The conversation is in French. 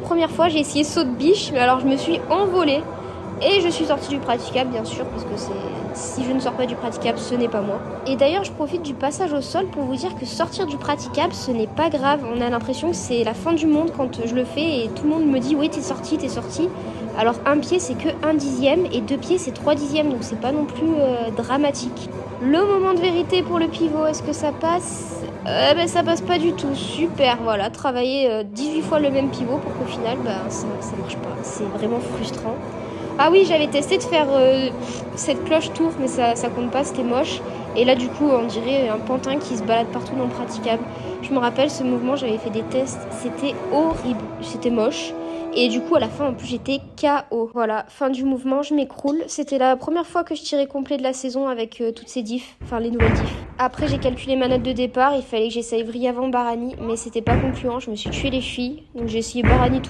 première fois, j'ai essayé saut de biche, mais alors je me suis envolée. Et je suis sortie du praticable, bien sûr, parce que si je ne sors pas du praticable, ce n'est pas moi. Et d'ailleurs, je profite du passage au sol pour vous dire que sortir du praticable, ce n'est pas grave. On a l'impression que c'est la fin du monde quand je le fais et tout le monde me dit « Oui, t'es sortie. » Alors, un pied, c'est que 1/10 et 2 pieds, c'est 3/10, donc c'est pas non plus dramatique. Le moment de vérité pour le pivot, est-ce que ça passe ? Ça passe pas du tout. Super, voilà, travailler 18 fois le même pivot pour qu'au final, ça marche pas. C'est vraiment frustrant. Ah oui, j'avais testé de faire cette cloche tour, mais ça compte pas, c'était moche. Et là, du coup, on dirait un pantin qui se balade partout dans le praticable. Je me rappelle, ce mouvement, j'avais fait des tests, c'était horrible, c'était moche. Et du coup, à la fin, en plus, j'étais KO. Voilà, fin du mouvement, je m'écroule. C'était la première fois que je tirais complet de la saison avec toutes ces diffs, enfin les nouvelles diffs. Après, j'ai calculé ma note de départ, il fallait que j'essaye Vrij avant Barani, mais c'était pas concluant, je me suis tué les chevilles. Donc j'ai essayé Barani tout